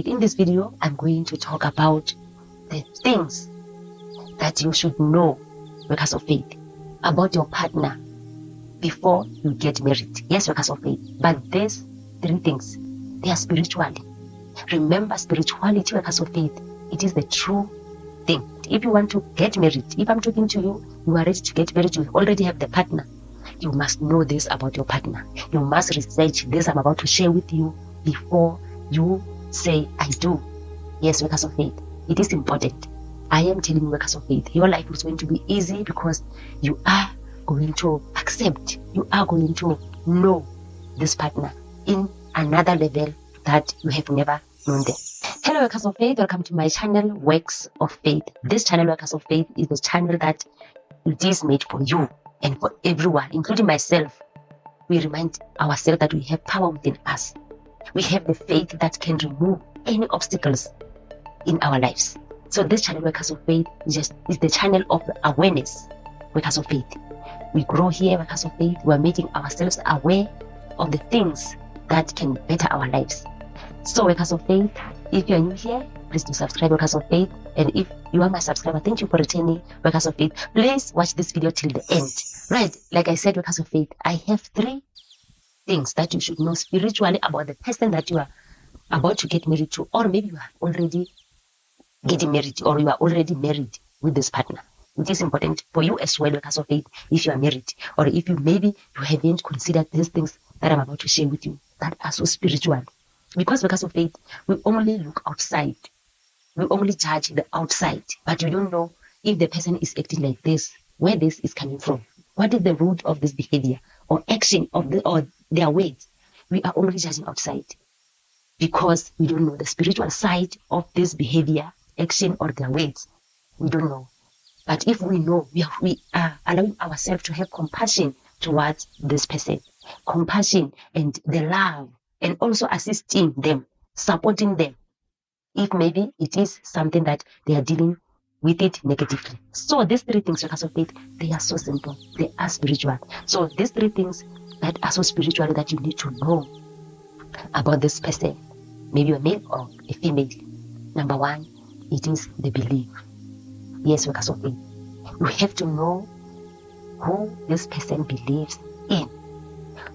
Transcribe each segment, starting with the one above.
In this video, I'm going to talk about the things that you should know, workers of faith, about your partner before you get married. Yes, workers of faith, but these three things, they are spiritually. Remember, spirituality, workers of faith, it is the true thing. If you want to get married, if I'm talking to you, you are ready to get married, you already have the partner, you must know this about your partner. You must research this I'm about to share with you before you say, I do. Yes, workers of faith, it is important. I am telling you, workers of faith, your life is going to be easy because you are going to accept, you are going to know this partner in another level that you have never known them. Hello, workers of faith, welcome to my channel, Works of Faith. This channel, Workers of Faith, is the channel that it is made for you and for everyone, including myself. We remind ourselves that we have power within us. We have the faith that can remove any obstacles in our lives. So this channel, Workers of Faith, is the channel of awareness, Workers of Faith. We grow here, Workers of Faith. We are making ourselves aware of the things that can better our lives. So, Workers of Faith, if you are new here, please do subscribe, Workers of Faith. And if you are my subscriber, thank you for returning, Workers of Faith. Please watch this video till the end. Right, like I said, Workers of Faith, I have three things that you should know spiritually about the person that you are about to get married to, or maybe you are already getting married, or you are already married with this partner. It is important for you as well, Workers of Faith, if you are married, or if you haven't considered these things that I'm about to share with you that are so spiritual. Because, Workers of Faith, we only look outside. We only judge the outside, but you don't know if the person is acting like this, where this is coming from. What is the root of this behavior or action of or their words? We are only judging outside because we don't know the spiritual side of this behavior, action, or their words. We don't know. But if we know, we are allowing ourselves to have compassion towards this person. Compassion and the love, and also assisting them, supporting them. If maybe it is something that they are dealing with it negatively. So these three things, Workers of Faith, they are so simple. They are spiritual. So these three things that are so spiritual that you need to know about this person, maybe a male or a female. Number one, it is the belief. Yes, Workers of Faith. You have to know who this person believes in,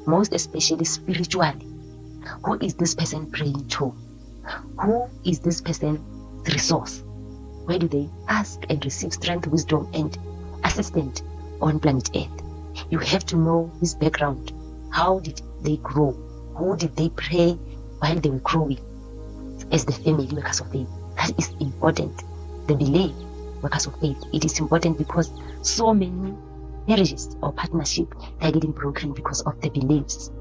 most especially spiritually. Who is this person praying to? Who is this person's resource? Where do they ask and receive strength, wisdom, and assistance on planet Earth? You have to know his background. How did they grow? Who did they pray while they were growing? As the family, Workers of Faith, that is important. The belief, Workers of Faith, it is important because so many marriages or partnerships, they are getting broken because of the beliefs.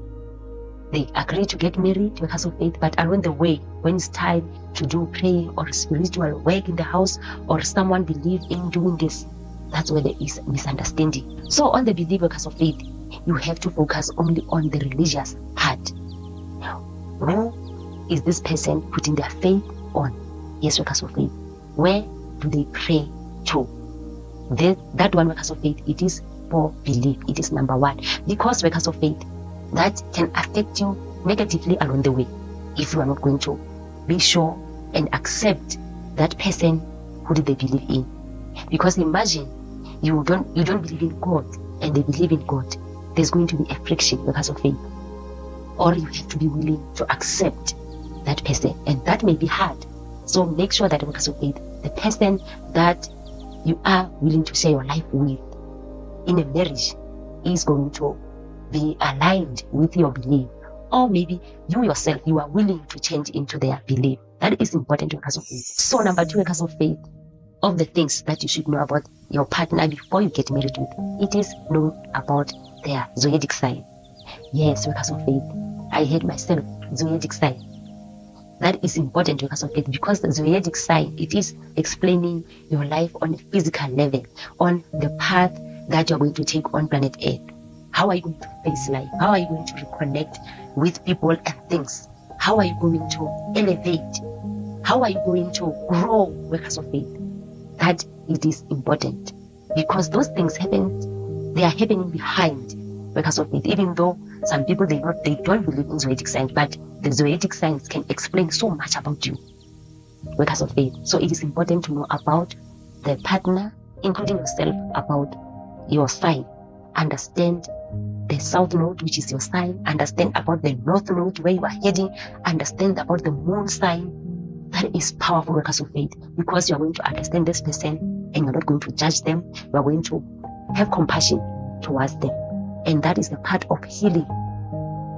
They agree to get married, Workers of Faith, but along the way, when it's time to do praying or spiritual work in the house, or someone believes in doing this, that's where there is misunderstanding. So on the belief, Workers of Faith, you have to focus only on the religious part. Who is this person putting their faith on? Yes, Workers of Faith. Where do they pray to? That one, Workers of Faith, it is for belief. It is number one. Because, Workers of Faith, that can affect you negatively along the way if you are not going to be sure and accept that person who did they believe in. Because imagine you don't believe in God and they believe in God. There's going to be a friction because of faith. Or you have to be willing to accept that person, and that may be hard. So make sure that because of faith, the person that you are willing to share your life with in a marriage is going to be aligned with your belief, or maybe you yourself, you are willing to change into their belief. That is important, Workers of Faith. So number two, Workers of Faith, of the things that you should know about your partner before you get married with, it is knowing about their zodiac sign. Yes, Workers of Faith, I had myself zodiac sign. That is important, Workers of Faith, because the zodiac sign, it is explaining your life on a physical level, on the path that you're going to take on planet Earth. How are you going to face life? How are you going to reconnect with people and things? How are you going to elevate? How are you going to grow, Workers of Faith? That it is important because those things happen, they are happening behind Workers of Faith. Even though some people they don't believe in zodiac signs, but the zodiac signs can explain so much about you. workers of faith. So it is important to know about the partner, including yourself, about your sign. Understand the south node, which is your sign. Understand about the north node, where you are heading. Understand about the moon sign. That is powerful, workers of faith, because you are going to understand this person and you're not going to judge them. You are going to have compassion towards them. And that is the part of healing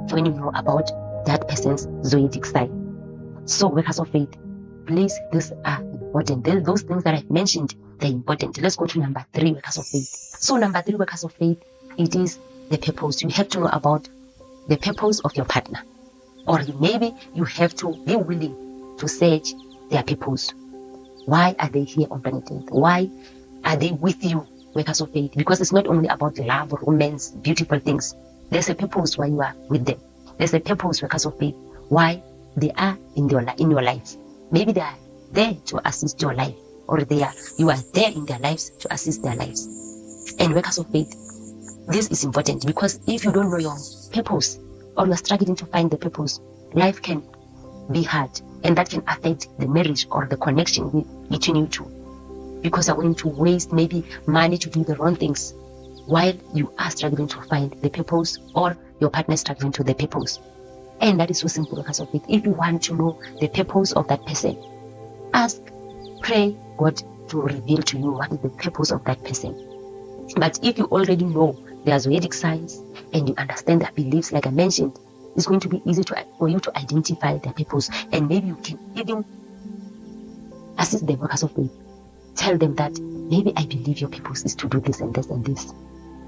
when you know about that person's zodiac sign. So, workers of faith, please, these are important. Those things that I've mentioned, they're important. Let's go to number 3, workers of faith. So, number 3, workers of faith, it is the purpose. You have to know about the purpose of your partner. Or maybe you have to be willing to search their purpose. Why are they here on planet Earth? Why are they with you, workers of faith? Because it's not only about love, romance, beautiful things. There's a purpose why you are with them. There's a purpose, workers of faith, why they are in your lives. Maybe they are there to assist your life, or you are there in their lives to assist their lives. And workers of faith, this is important, because if you don't know your purpose, or you are struggling to find the purpose, life can be hard, and that can affect the marriage or the connection between you two, because you're going to waste maybe money to do the wrong things while you are struggling to find the purpose, or your partner is struggling to the purpose. And that is so simple, workers of faith. If you want to know the purpose of that person, ask, pray God to reveal to you what is the purpose of that person. But if you already know their zodiac signs and you understand their beliefs, like I mentioned, it's going to be easy for you to identify their purpose. And maybe you can even assist them, workers of faith. Tell them that maybe I believe your purpose is to do this and this and this.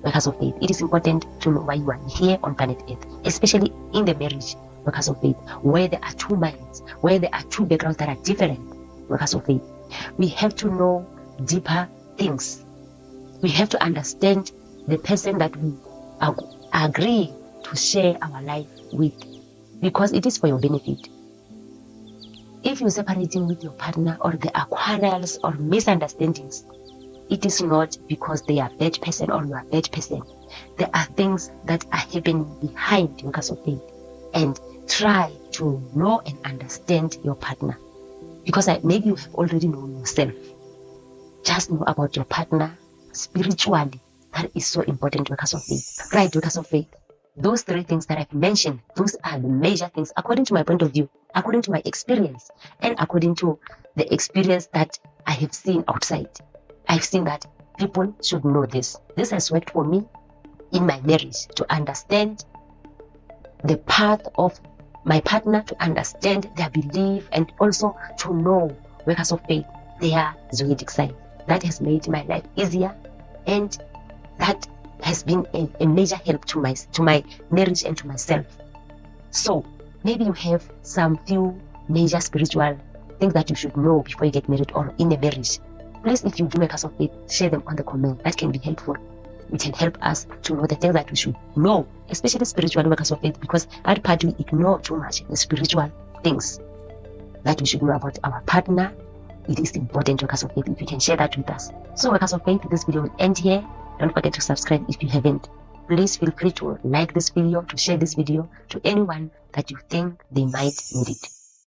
Workers of faith, it is important to know why you are here on planet Earth, especially in the marriage, workers of faith, where there are two minds, where there are two backgrounds that are different, workers of faith. We have to know deeper things. We have to understand the person that we agree to share our life with, because it is for your benefit. If you're separating with your partner, or there are quarrels or misunderstandings, it is not because they are a bad person or you are a bad person. There are things that are happening behind, workers of faith. And try to know and understand your partner, because maybe you have already known yourself. Just know about your partner spiritually. That is so important, workers of faith. Right, workers of faith. Those 3 things that I've mentioned, those are the major things, according to my point of view, according to my experience, and according to the experience that I have seen outside. I've seen that people should know this. This has worked for me in my marriage, to understand the path of my partner, to understand their belief, and also to know, workers of faith, their zodiac sign. That has made my life easier, and that has been a major help to my marriage and to myself. So maybe you have some few major spiritual things that you should know before you get married or in a marriage. Please, if you do, workers of faith, share them on the comment. That can be helpful. It can help us to know the things that we should know, especially spiritual, workers of faith, because that part we ignore too much, the spiritual things that we should know about our partner. It is important, workers of faith, if you can share that with us. So, workers of faith, this video will end here. Don't forget to subscribe if you haven't. Please feel free to like this video, to share this video to anyone that you think they might need it.